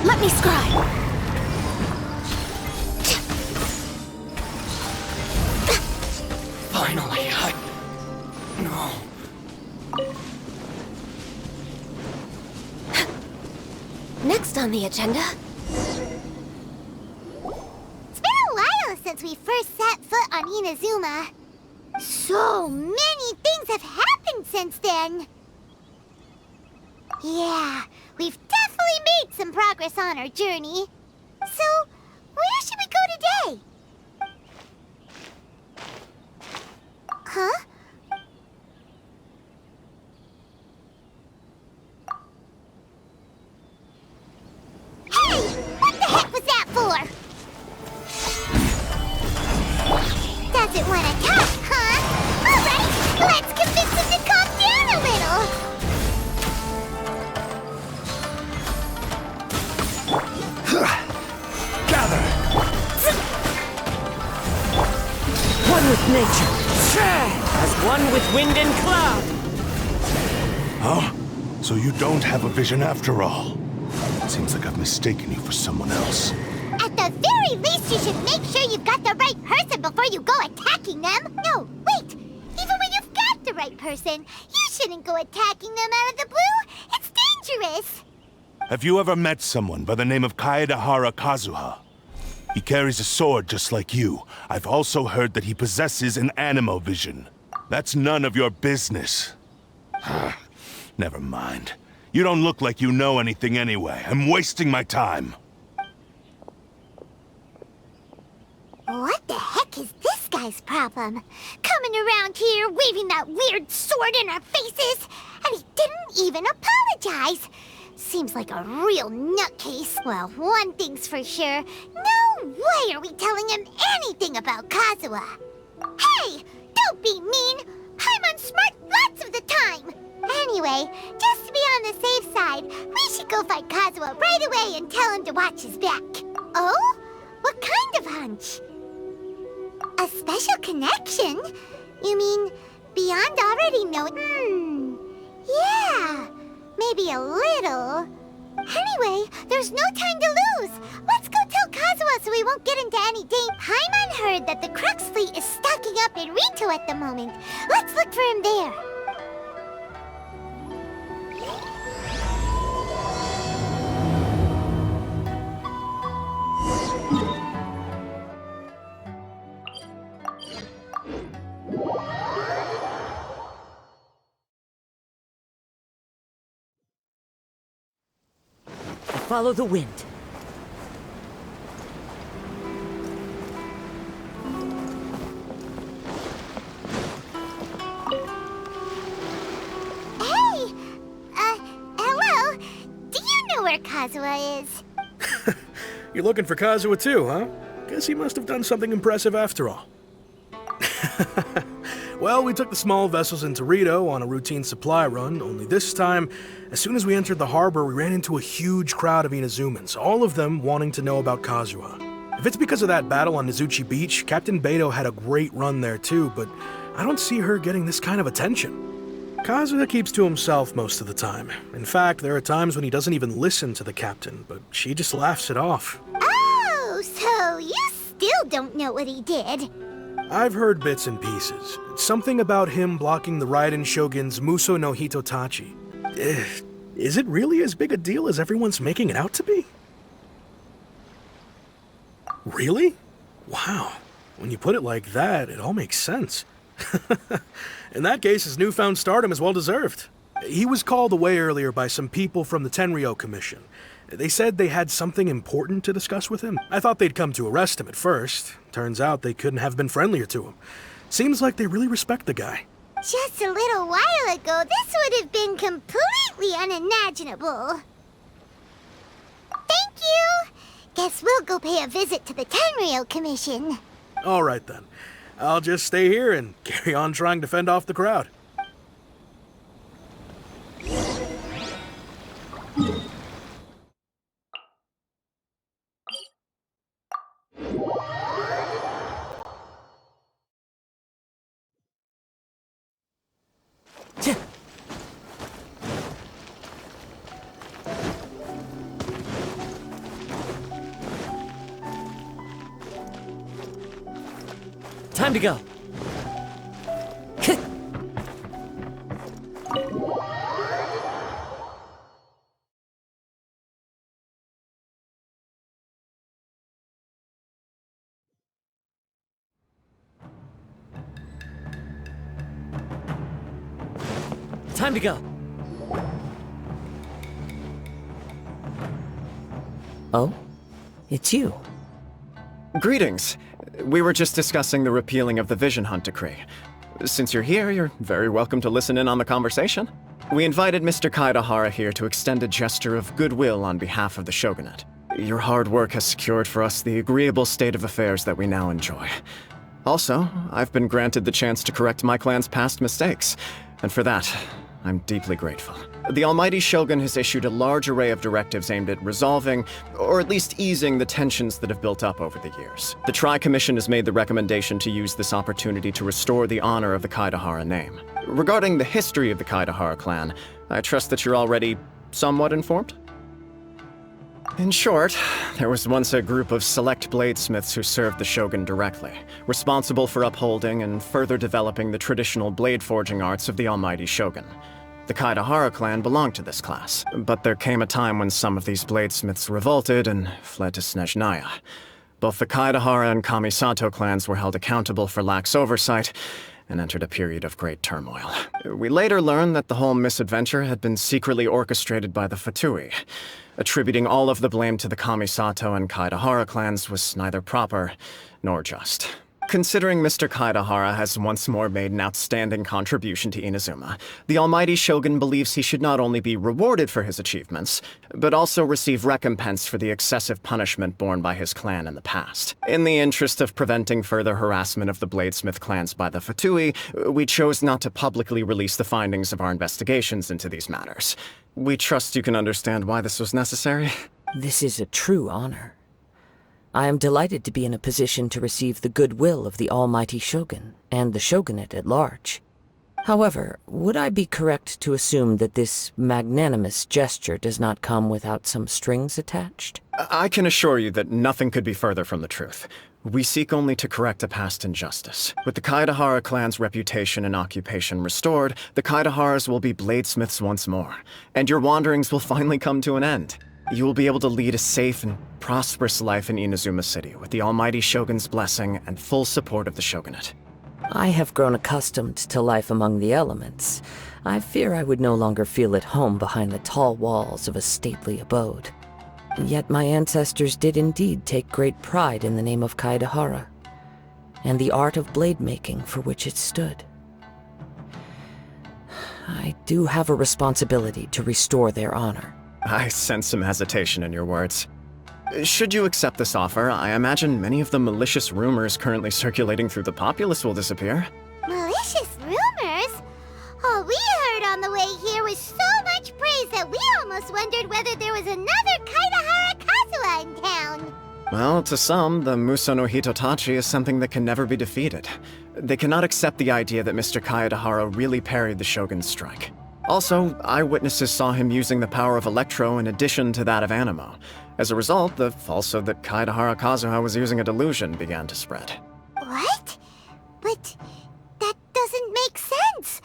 Let me scribe. Finally, No. Next on the agenda... It's been a while since we first set foot on Inazuma. So many things have happened since then. Yeah, we've definitely made some progress on our journey. So, where should we go today? Huh? Hey! What the heck was that for? Doesn't want to talk, huh? Alright, let's convince him to calm down a little. Gather! One with nature, as one with wind and cloud. Huh? So you don't have a vision after all? Seems like I've mistaken you for someone else. At the very least, you should make sure you've got the right person before you go attacking them. No, wait! Even when you've got the right person, you shouldn't go attacking them out of the blue. It's dangerous. Have you ever met someone by the name of Kazuha? He carries a sword just like you. I've also heard that he possesses an animo vision. That's none of your business. Never mind. You don't look like you know anything anyway. I'm wasting my time. What the heck is this guy's problem? Coming around here, waving that weird sword in our faces, and he didn't even apologize. Seems like a real nutcase. Well, one thing's for sure. No way are we telling him anything about Kazuha. Hey! Don't be mean! I'm unsmart lots of the time! Anyway, just to be on the safe side, we should go find Kazuha right away and tell him to watch his back. Oh? What kind of hunch? A special connection? You mean beyond already knowing? Yeah, maybe a little. Anyway, there's no time to lose. Let's go tell Kazuha so we won't get into any danger. Paimon heard that the Crux fleet is stocking up in Rito at the moment. Let's look for him there. Follow the wind. Hey! Hello? Do you know where Kazuha is? You're looking for Kazuha too, huh? Guess he must have done something impressive after all. Well, we took the small vessels into Rito on a routine supply run, only this time, as soon as we entered the harbor, we ran into a huge crowd of Inazumans, all of them wanting to know about Kazuha. If it's because of that battle on Nizuchi Beach, Captain Beto had a great run there too, but I don't see her getting this kind of attention. Kazuha keeps to himself most of the time. In fact, there are times when he doesn't even listen to the captain, but she just laughs it off. Oh, so you still don't know what he did? I've heard bits and pieces. Something about him blocking the Raiden Shogun's Muso no Hitotachi. Is it really as big a deal as everyone's making it out to be? Really? Wow. When you put it like that, it all makes sense. In that case, his newfound stardom is well deserved. He was called away earlier by some people from the Tenryou Commission. They said they had something important to discuss with him. I thought they'd come to arrest him at first. Turns out they couldn't have been friendlier to him. Seems like they really respect the guy. Just a little while ago, this would have been completely unimaginable. Thank you! Guess we'll go pay a visit to the Tenryou Commission. All right then. I'll just stay here and carry on trying to fend off the crowd. Time to go. Time to go. Oh? It's you. Greetings. We were just discussing the repealing of the Vision Hunt Decree. Since you're here, you're very welcome to listen in on the conversation. We invited Mr. Kaedahara here to extend a gesture of goodwill on behalf of the Shogunate. Your hard work has secured for us the agreeable state of affairs that we now enjoy. Also, I've been granted the chance to correct my clan's past mistakes, and for that, I'm deeply grateful. The Almighty Shogun has issued a large array of directives aimed at resolving, or at least easing, the tensions that have built up over the years. The Tri-Commission has made the recommendation to use this opportunity to restore the honor of the Kaedahara name. Regarding the history of the Kaedahara clan, I trust that you're already somewhat informed? In short, there was once a group of select bladesmiths who served the Shogun directly, responsible for upholding and further developing the traditional blade forging arts of the Almighty Shogun. The Kaedahara clan belonged to this class, but there came a time when some of these bladesmiths revolted and fled to Snezhnaya. Both the Kaedahara and Kamisato clans were held accountable for lax oversight and entered a period of great turmoil. We later learned that the whole misadventure had been secretly orchestrated by the Fatui. Attributing all of the blame to the Kamisato and Kaedahara clans was neither proper nor just. Considering Mr. Kaedahara has once more made an outstanding contribution to Inazuma, the Almighty Shogun believes he should not only be rewarded for his achievements, but also receive recompense for the excessive punishment borne by his clan in the past. In the interest of preventing further harassment of the Bladesmith clans by the Fatui, we chose not to publicly release the findings of our investigations into these matters. We trust you can understand why this was necessary. This is a true honor. I am delighted to be in a position to receive the goodwill of the Almighty Shogun and the Shogunate at large. However, would I be correct to assume that this magnanimous gesture does not come without some strings attached? I can assure you that nothing could be further from the truth. We seek only to correct a past injustice. With the Kaedahara clan's reputation and occupation restored, the Kaedaharas will be bladesmiths once more, and your wanderings will finally come to an end. You will be able to lead a safe and prosperous life in Inazuma City with the Almighty Shogun's blessing and full support of the Shogunate. I have grown accustomed to life among the elements. I fear I would no longer feel at home behind the tall walls of a stately abode. Yet my ancestors did indeed take great pride in the name of Kaedahara, and the art of blade making for which it stood. I do have a responsibility to restore their honor. I sense some hesitation in your words. Should you accept this offer, I imagine many of the malicious rumors currently circulating through the populace will disappear. Malicious rumors? All we heard on the way here was so much praise that we almost wondered whether there was another Kaedahara Kazuha in town. Well, to some, the Muso no Hitotachi is something that can never be defeated. They cannot accept the idea that Mr. Kaedahara really parried the Shogun's strike. Also, eyewitnesses saw him using the power of Electro in addition to that of Animo. As a result, the falsehood that Kaedahara Kazuha was using a delusion began to spread. What? But that doesn't make sense.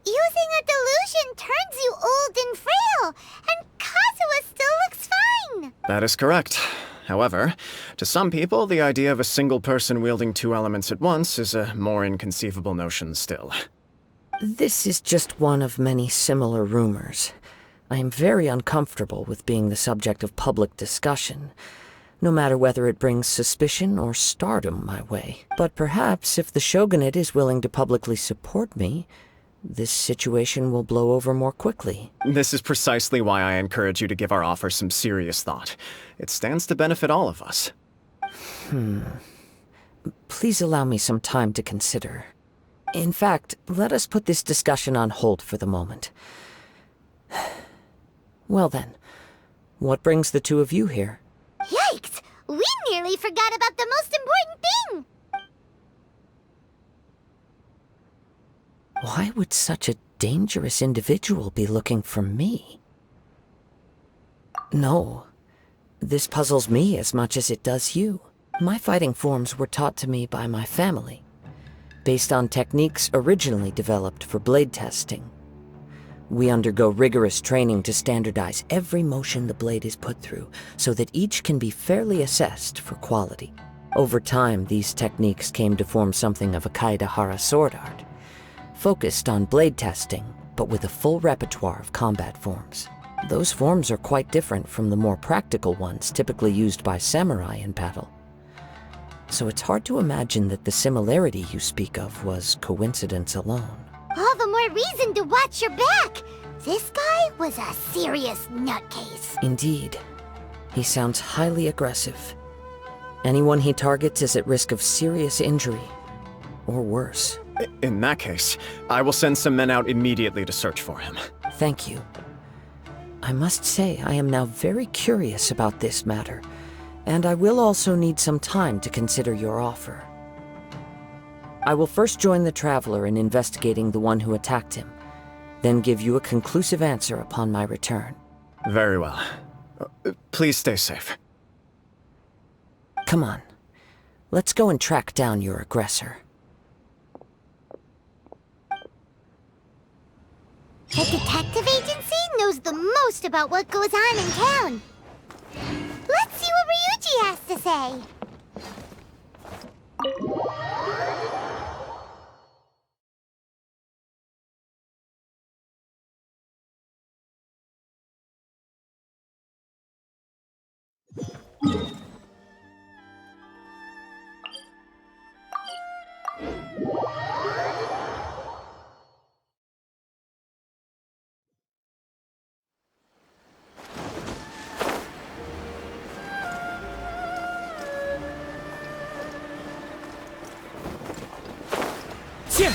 Using a delusion turns you old and frail, and Kazuha still looks fine. That is correct. However, to some people, the idea of a single person wielding two elements at once is a more inconceivable notion still. This is just one of many similar rumors. I am very uncomfortable with being the subject of public discussion, no matter whether it brings suspicion or stardom my way. But perhaps if the Shogunate is willing to publicly support me, this situation will blow over more quickly. This is precisely why I encourage you to give our offer some serious thought. It stands to benefit all of us. Please allow me some time to consider. In fact, let us put this discussion on hold for the moment. Well then, what brings the two of you here? Yikes! We nearly forgot about the most important thing! Why would such a dangerous individual be looking for me? No, this puzzles me as much as it does you. My fighting forms were taught to me by my family. based on techniques originally developed for blade testing. We undergo rigorous training to standardize every motion the blade is put through, so that each can be fairly assessed for quality. Over time, these techniques came to form something of a Kaedehara sword art, focused on blade testing, but with a full repertoire of combat forms. Those forms are quite different from the more practical ones typically used by samurai in battle. So it's hard to imagine that the similarity you speak of was coincidence alone. All the more reason to watch your back. This guy was a serious nutcase. Indeed. He sounds highly aggressive. Anyone he targets is at risk of serious injury, or worse. In that case, I will send some men out immediately to search for him. Thank you. I must say I am now very curious about this matter, and I will also need some time to consider your offer. I will first join the Traveler in investigating the one who attacked him, then give you a conclusive answer upon my return. Very well. Please stay safe. Come on. Let's go and track down your aggressor. The detective agency knows the most about what goes on in town. Let's see what Ryuji has to say. Hey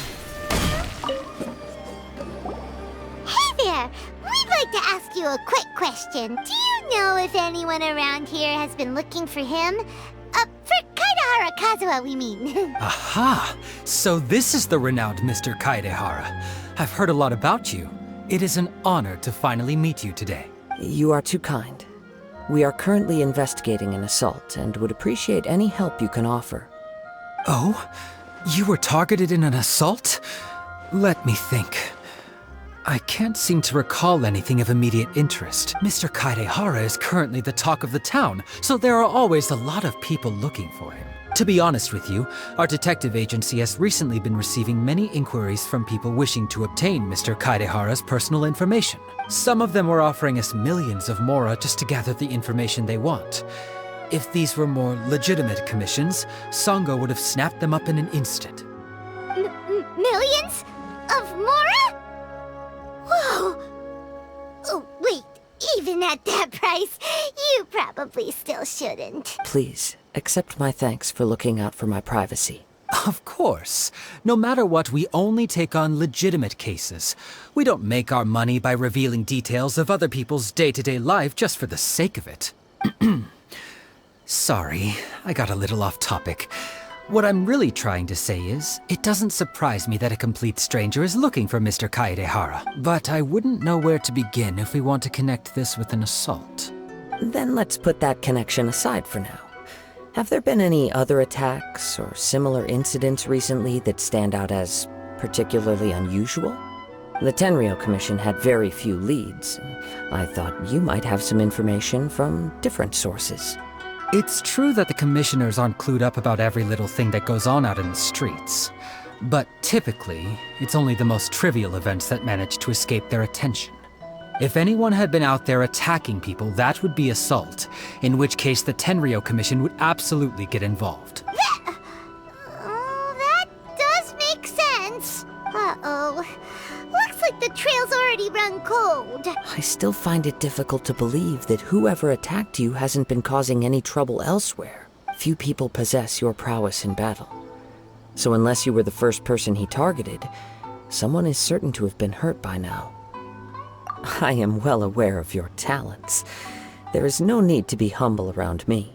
there! We'd like to ask you a quick question. Do you know if anyone around here has been looking for him? For Kaedehara Kazuha, we mean. Aha! So this is the renowned Mr. Kaedehara. I've heard a lot about you. It is an honor to finally meet you today. You are too kind. We are currently investigating an assault and would appreciate any help you can offer. Oh? You were targeted in an assault? Let me think. I can't seem to recall anything of immediate interest. Mr. Kaedehara is currently the talk of the town, so there are always a lot of people looking for him. To be honest with you, our detective agency has recently been receiving many inquiries from people wishing to obtain Mr. Kaedehara's personal information. Some of them were offering us millions of mora just to gather the information they want. If these were more legitimate commissions, Sango would have snapped them up in an instant. Millions? Of mora? Whoa! Oh, wait. Even at that price, you probably still shouldn't. Please, accept my thanks for looking out for my privacy. Of course. No matter what, we only take on legitimate cases. We don't make our money by revealing details of other people's day-to-day life just for the sake of it. Sorry, I got a little off topic. What I'm really trying to say is, it doesn't surprise me that a complete stranger is looking for Mr. Kaedehara, but I wouldn't know where to begin if we want to connect this with an assault. Then let's put that connection aside for now. Have there been any other attacks or similar incidents recently that stand out as particularly unusual? The Tenryo Commission had very few leads. I thought you might have some information from different sources. It's true that the commissioners aren't clued up about every little thing that goes on out in the streets. But typically, it's only the most trivial events that manage to escape their attention. If anyone had been out there attacking people, that would be assault, in which case the Tenryo Commission would absolutely get involved. That does make sense. Uh-oh. Looks like the trail's already run cold. I still find it difficult to believe that whoever attacked you hasn't been causing any trouble elsewhere. Few people possess your prowess in battle. So unless you were the first person he targeted, someone is certain to have been hurt by now. I am well aware of your talents. There is no need to be humble around me.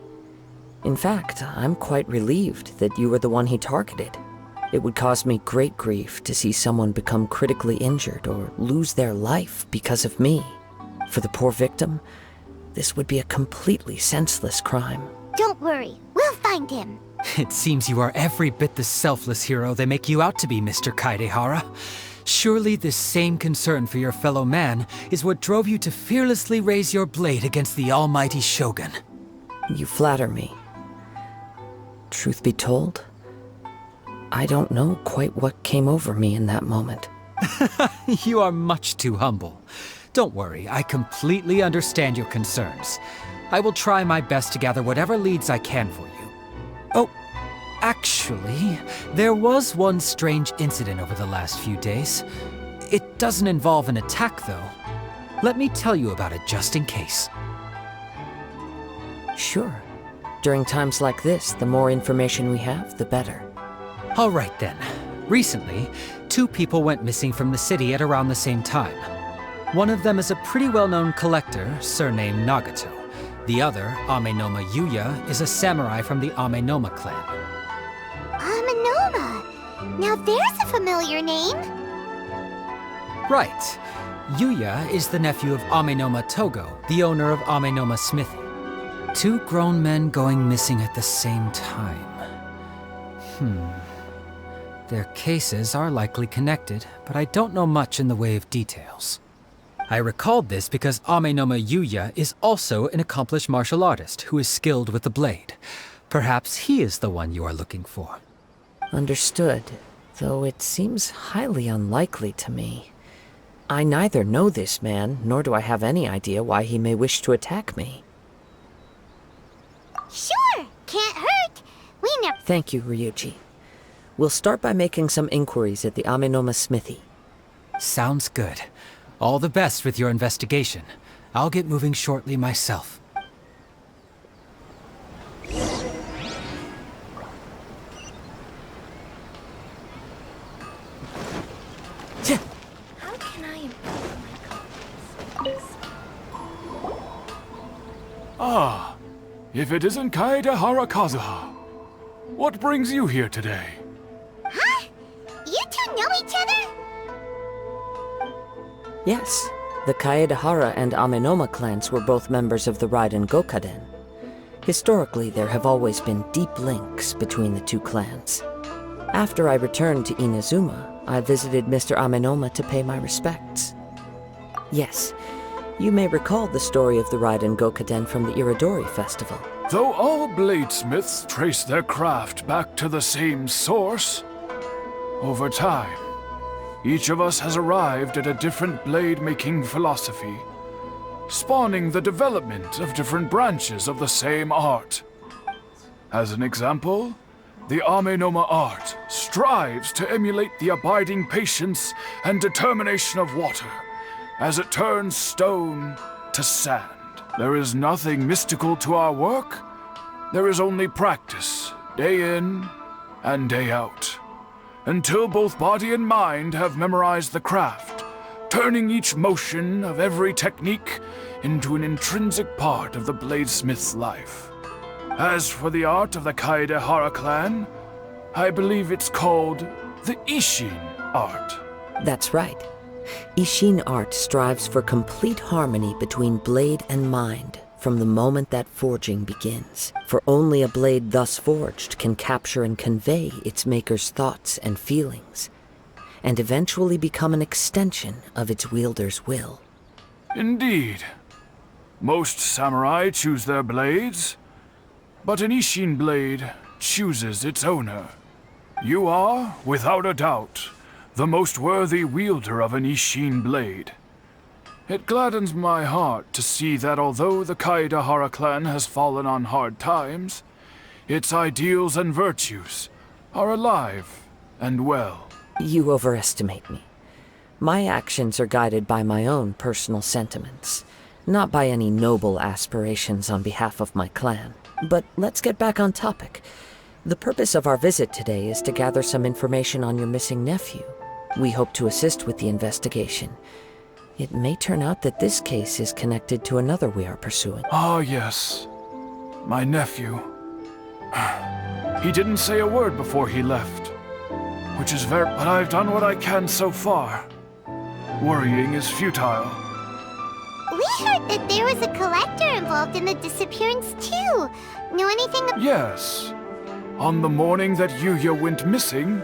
In fact, I'm quite relieved that you were the one he targeted. It would cause me great grief to see someone become critically injured or lose their life because of me. For the poor victim, this would be a completely senseless crime. Don't worry, we'll find him. It seems you are every bit the selfless hero they make you out to be, Mr. Kaidehara. Surely this same concern for your fellow man is what drove you to fearlessly raise your blade against the almighty Shogun. You flatter me. Truth be told, I don't know quite what came over me in that moment. You are much too humble. Don't worry, I completely understand your concerns. I will try my best to gather whatever leads I can for you. Oh, actually, there was one strange incident over the last few days. It doesn't involve an attack, though. Let me tell you about it just in case. Sure. During times like this, the more information we have, the better. All right then. Recently, 2 people went missing from the city at around the same time. One of them is a pretty well-known collector, surnamed Nagato. The other, Amenoma Yuya, is a samurai from the Amenoma clan. Amenoma! Now there's a familiar name. Right. Yuya is the nephew of Amenoma Togo, the owner of Amenoma Smithy. 2 grown men going missing at the same time. Their cases are likely connected, but I don't know much in the way of details. I recalled this because Amenoma Yuya is also an accomplished martial artist who is skilled with the blade. Perhaps he is the one you are looking for. Understood, though it seems highly unlikely to me. I neither know this man, nor do I have any idea why he may wish to attack me. Sure, can't hurt. We never... Thank you, Ryuji. We'll start by making some inquiries at the Amenoma Smithy. Sounds good. All the best with your investigation. I'll get moving shortly myself. How can I improve my confidence? Ah, if it isn't Kaedehara Kazuha. What brings you here today? Huh? You 2 know each other? Yes, the Kaedehara and Amenoma clans were both members of the Raiden Gokaden. Historically, there have always been deep links between the 2 clans. After I returned to Inazuma, I visited Mr. Amenoma to pay my respects. Yes, you may recall the story of the Raiden Gokaden from the Iridori Festival. Though all bladesmiths trace their craft back to the same source, over time, each of us has arrived at a different blade-making philosophy, spawning the development of different branches of the same art. As an example, the Amenoma art strives to emulate the abiding patience and determination of water as it turns stone to sand. There is nothing mystical to our work. There is only practice, day in and day out, until both body and mind have memorized the craft, turning each motion of every technique into an intrinsic part of the bladesmith's life. As for the art of the Kaedehara clan, I believe it's called the Ishin art. That's right. Ishin art strives for complete harmony between blade and mind from the moment that forging begins. For only a blade thus forged can capture and convey its maker's thoughts and feelings, and eventually become an extension of its wielder's will. Indeed. Most samurai choose their blades, but an Ishin blade chooses its owner. You are, without a doubt, the most worthy wielder of an Ishin blade. It gladdens my heart to see that although the Kaedehara clan has fallen on hard times, its ideals and virtues are alive and well. You overestimate me. My actions are guided by my own personal sentiments, not by any noble aspirations on behalf of my clan. But let's get back on topic. The purpose of our visit today is to gather some information on your missing nephew. We hope to assist with the investigation. It may turn out that this case is connected to another we are pursuing. Ah, yes. My nephew. He didn't say a word before he left, which is very... But I've done what I can so far. Worrying is futile. We heard that there was a collector involved in the disappearance too. Know anything Yes. On the morning that Yuya went missing,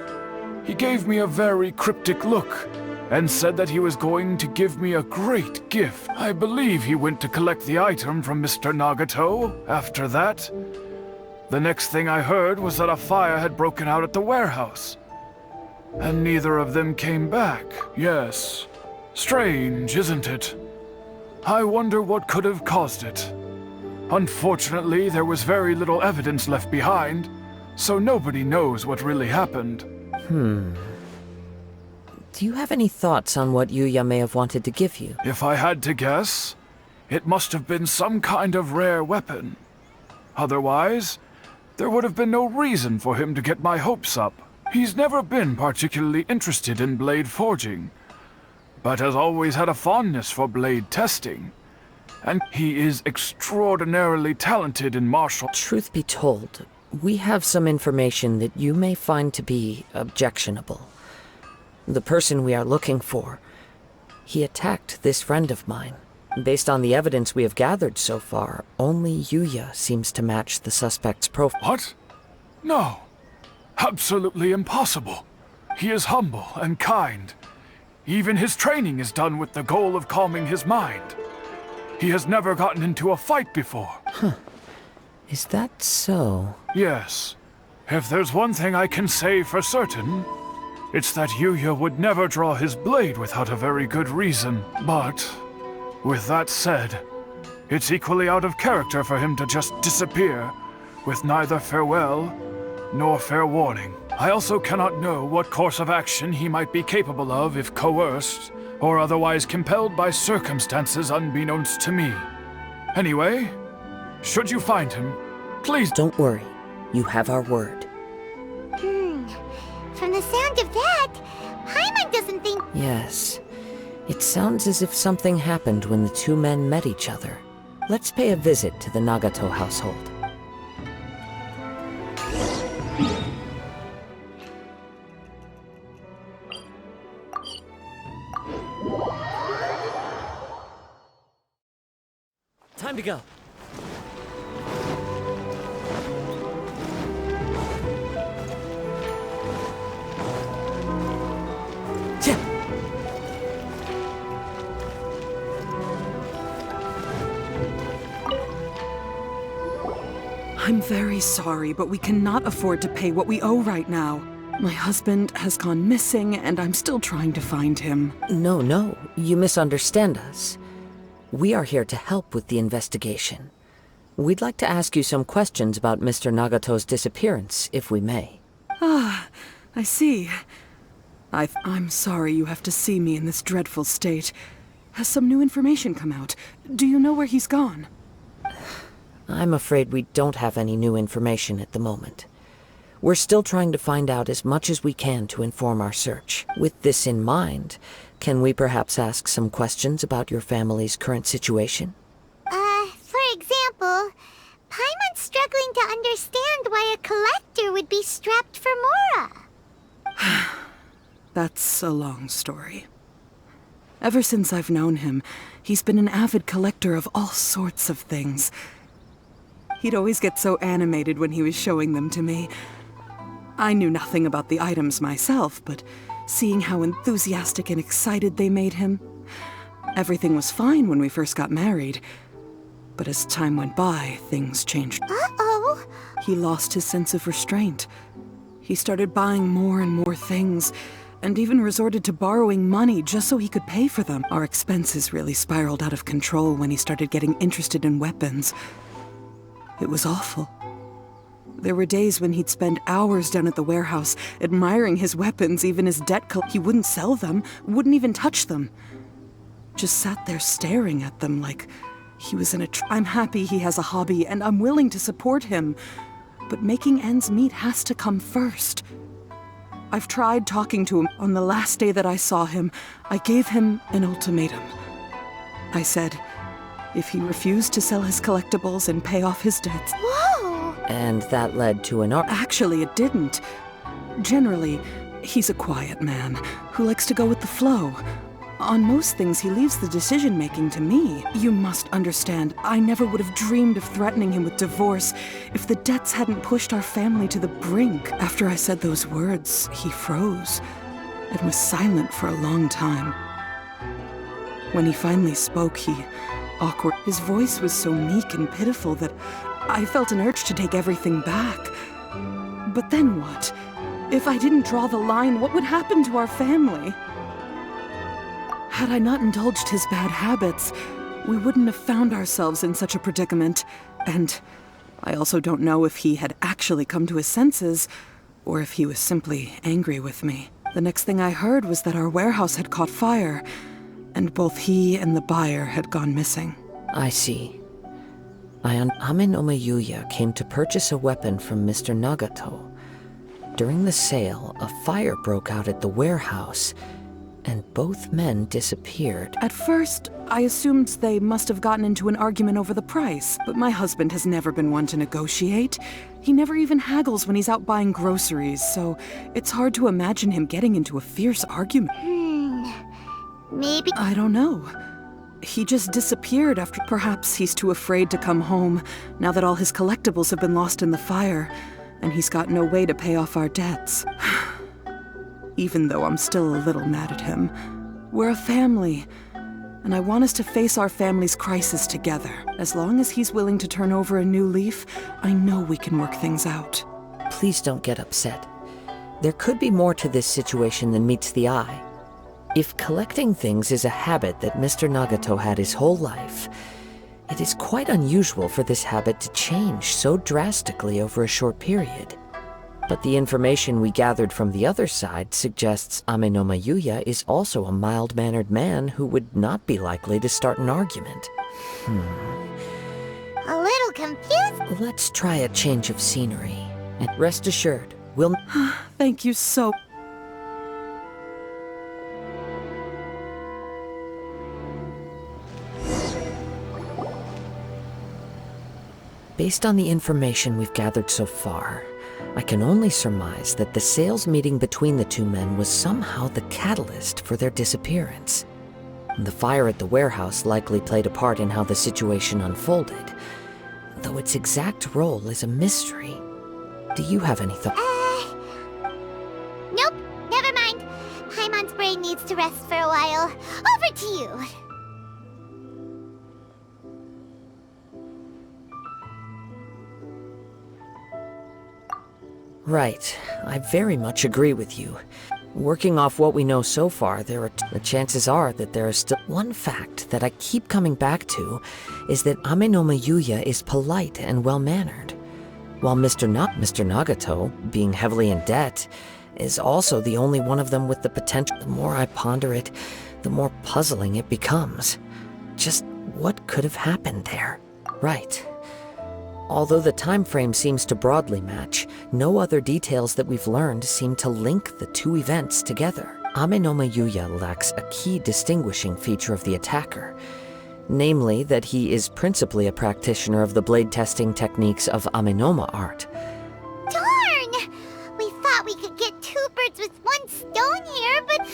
he gave me a very cryptic look and said that he was going to give me a great gift. I believe he went to collect the item from Mr. Nagato after that. The next thing I heard was that a fire had broken out at the warehouse. And neither of them came back. Yes. Strange, isn't it? I wonder what could have caused it. Unfortunately, there was very little evidence left behind, so nobody knows what really happened. Do you have any thoughts on what Yuya may have wanted to give you? If I had to guess, it must have been some kind of rare weapon. Otherwise, there would have been no reason for him to get my hopes up. He's never been particularly interested in blade forging, but has always had a fondness for blade testing. And he is extraordinarily talented in martial... Truth be told, we have some information that you may find to be objectionable. The person we are looking for, he attacked this friend of mine. Based on the evidence we have gathered so far, only Yuya seems to match the suspect's profile. What? No. Absolutely impossible. He is humble and kind. Even his training is done with the goal of calming his mind. He has never gotten into a fight before. Is that so? Yes. If there's one thing I can say for certain, it's that Yuya would never draw his blade without a very good reason. But, with that said, it's equally out of character for him to just disappear, with neither farewell nor fair warning. I also cannot know what course of action he might be capable of if coerced, or otherwise compelled by circumstances unbeknownst to me. Anyway, should you find him, please don't worry. You have our word. From the sound of that, Paimon doesn't think... Yes. It sounds as if something happened when the two men met each other. Let's pay a visit to the Nagato household. Time to go. I'm very sorry, but we cannot afford to pay what we owe right now. My husband has gone missing, and I'm still trying to find him. No, you misunderstand us. We are here to help with the investigation. We'd like to ask you some questions about Mr. Nagato's disappearance, if we may. Ah, I see. I'm sorry you have to see me in this dreadful state. Has some new information come out? Do you know where he's gone? I'm afraid we don't have any new information at the moment. We're still trying to find out as much as we can to inform our search. With this in mind, can we perhaps ask some questions about your family's current situation? For example, Paimon's struggling to understand why a collector would be strapped for Mora. That's a long story. Ever since I've known him, he's been an avid collector of all sorts of things. He'd always get so animated when he was showing them to me. I knew nothing about the items myself, but seeing how enthusiastic and excited they made him... Everything was fine when we first got married. But as time went by, things changed. Uh-oh! He lost his sense of restraint. He started buying more and more things, and even resorted to borrowing money just so he could pay for them. Our expenses really spiraled out of control when he started getting interested in weapons. It was awful. There were days when he'd spend hours down at the warehouse, admiring his weapons, even his he wouldn't sell them, wouldn't even touch them. Just sat there staring at them like he was in a I'm happy he has a hobby, and I'm willing to support him. But making ends meet has to come first. I've tried talking to him. On the last day that I saw him, I gave him an ultimatum. I said, if he refused to sell his collectibles and pay off his debts... Whoa! And that led to an Actually, it didn't. Generally, he's a quiet man who likes to go with the flow. On most things, he leaves the decision-making to me. You must understand, I never would have dreamed of threatening him with divorce if the debts hadn't pushed our family to the brink. After I said those words, he froze and was silent for a long time. When he finally spoke, his voice was so meek and pitiful that I felt an urge to take everything back. But then what? If I didn't draw the line, what would happen to our family? Had I not indulged his bad habits, we wouldn't have found ourselves in such a predicament. And I also don't know if he had actually come to his senses, or if he was simply angry with me. The next thing I heard was that our warehouse had caught fire, and both he and the buyer had gone missing. I see. Ame no Mayuya came to purchase a weapon from Mr. Nagato. During the sale, a fire broke out at the warehouse, and both men disappeared. At first, I assumed they must have gotten into an argument over the price, but my husband has never been one to negotiate. He never even haggles when he's out buying groceries, so it's hard to imagine him getting into a fierce argument. Maybe... I don't know. He just disappeared after... Perhaps he's too afraid to come home, now that all his collectibles have been lost in the fire, and he's got no way to pay off our debts. Even though I'm still a little mad at him. We're a family, and I want us to face our family's crisis together. As long as he's willing to turn over a new leaf, I know we can work things out. Please don't get upset. There could be more to this situation than meets the eye. If collecting things is a habit that Mr. Nagato had his whole life, it is quite unusual for this habit to change so drastically over a short period. But the information we gathered from the other side suggests Ame no Mayuya is also a mild-mannered man who would not be likely to start an argument. A little confused? Let's try a change of scenery. And rest assured, we'll... Thank you so... Based on the information we've gathered so far, I can only surmise that the sales meeting between the two men was somehow the catalyst for their disappearance. The fire at the warehouse likely played a part in how the situation unfolded, though its exact role is a mystery. Do you have any thoughts? Nope, never mind. Paimon's brain needs to rest for a while. Over to you. Right. I very much agree with you. Working off what we know so far, the chances are that there is still... One fact that I keep coming back to is that Ame no Mayuya is polite and well-mannered, while Mr. Nagato, being heavily in debt, is also the only one of them with the potential. The more I ponder it, the more puzzling it becomes. Just what could have happened there? Right. Although the time frame seems to broadly match, no other details that we've learned seem to link the two events together. Ame no Mayuya lacks a key distinguishing feature of the attacker, namely that he is principally a practitioner of the blade testing techniques of amenoma art. Darn! We thought we could get two birds with one stone here, but...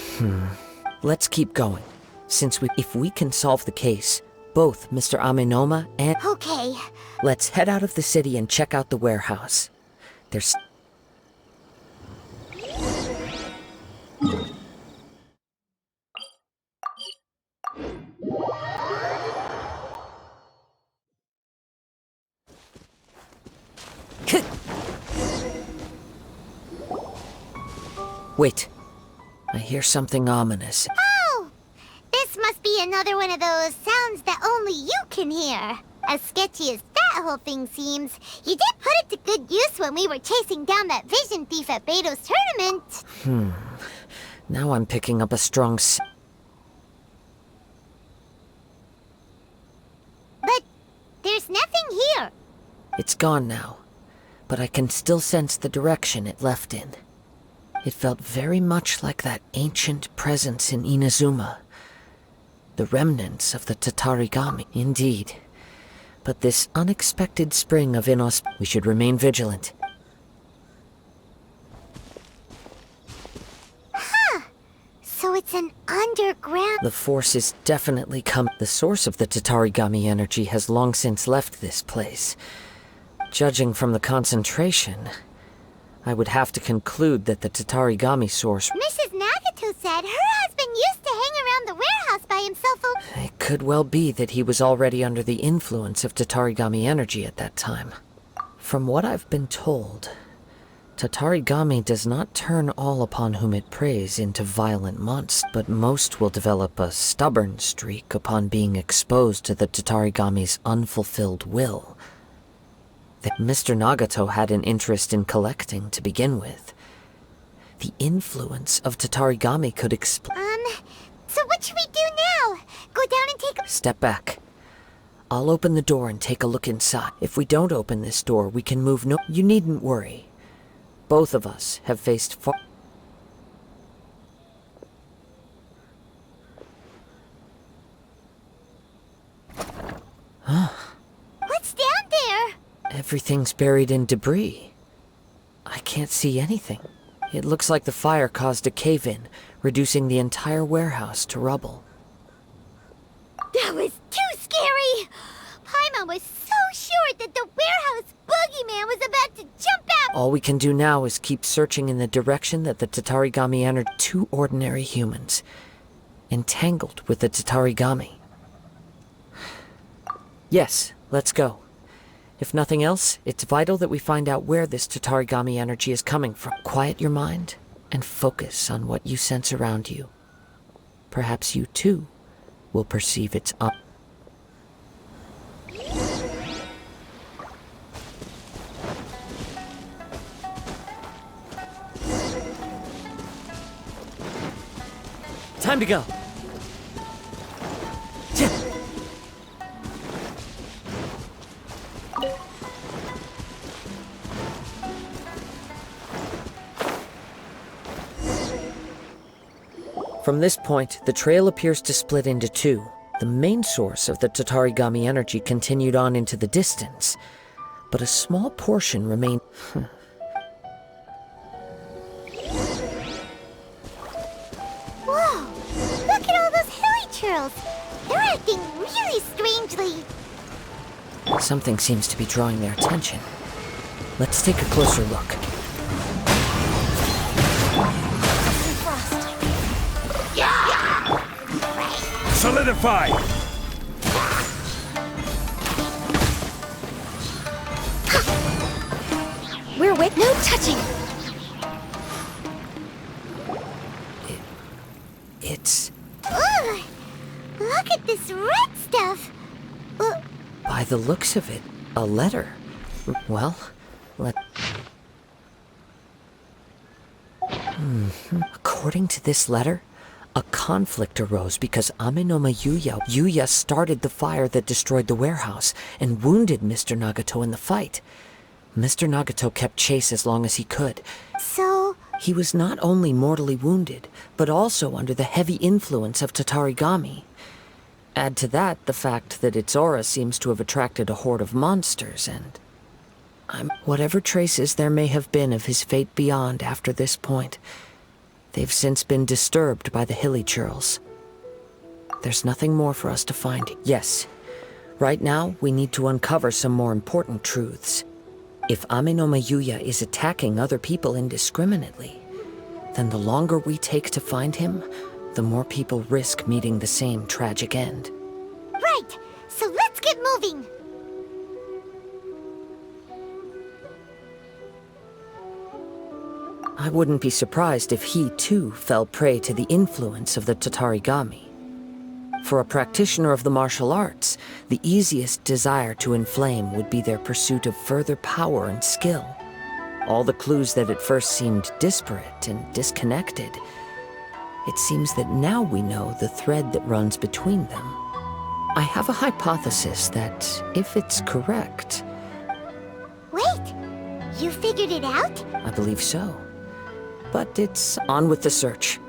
Let's keep going, since if we can solve the case, both Mr. Amenoma and... Okay. Let's head out of the city and check out the warehouse. There's... Wait. I hear something ominous. Oh! This must be another one of those sounds that only you can hear. As sketchy as that whole thing seems, you did put it to good use when we were chasing down that vision thief at Beto's tournament. Now I'm picking up a strong But there's nothing here. It's gone now, but I can still sense the direction it left in. It felt very much like that ancient presence in Inazuma. The remnants of the Tatarigami, indeed. But this unexpected spring of we should remain vigilant. So it's an Underground? The force is definitely come. The source of the Tatarigami energy has long since left this place. Judging from the concentration, I would have to conclude that the Tatarigami source... Mrs. Nagato said her husband used to hang around the warehouse by himself. It could well be that he was already under the influence of Tatarigami energy at that time. From what I've been told, Tatarigami does not turn all upon whom it preys into violent monsters, but most will develop a stubborn streak upon being exposed to the Tatarigami's unfulfilled will. That Mr. Nagato had an interest in collecting to begin with. The influence of Tatarigami could explain... So what should we do now? Go down and take a... Step back. I'll open the door and take a look inside. If we don't open this door, we can move no... You needn't worry. Both of us have faced far... What's down there? Everything's buried in debris. I can't see anything. It looks like the fire caused a cave-in, reducing the entire warehouse to rubble. That was too scary! Paimon was so sure that the warehouse boogeyman was about to jump out! All we can do now is keep searching in the direction that the Tatarigami entered. Two ordinary humans, entangled with the Tatarigami. Yes, let's go. If nothing else, it's vital that we find out where this Tatarigami energy is coming from. Quiet your mind and focus on what you sense around you. Perhaps you too will perceive its Time to go. From this point, the trail appears to split into two. The main source of the Tatarigami energy continued on into the distance, but a small portion remained... Whoa! Look at all those hilly churls! They're acting really strangely. Something seems to be drawing their attention. Let's take a closer look. Solidify! We're with no touching. It's... Ugh! Look at this red stuff! By the looks of it, a letter. Well, According to this letter, a conflict arose because Amenoma Yuya started the fire that destroyed the warehouse and wounded Mr. Nagato in the fight. Mr. Nagato kept chase as long as he could. So... He was not only mortally wounded, but also under the heavy influence of Tatarigami. Add to that the fact that its aura seems to have attracted a horde of monsters, and... Whatever traces there may have been of his fate beyond after this point, they've since been disturbed by the hilly churls. There's nothing more for us to find. Yes, right now we need to uncover some more important truths. If Amenoma Yuya is attacking other people indiscriminately, then the longer we take to find him, the more people risk meeting the same tragic end. Right! So let's get moving! I wouldn't be surprised if he, too, fell prey to the influence of the Tatarigami. For a practitioner of the martial arts, the easiest desire to inflame would be their pursuit of further power and skill. All the clues that at first seemed disparate and disconnected, it seems that now we know the thread that runs between them. I have a hypothesis that, if it's correct... Wait! You figured it out? I believe so. But it's on with the search.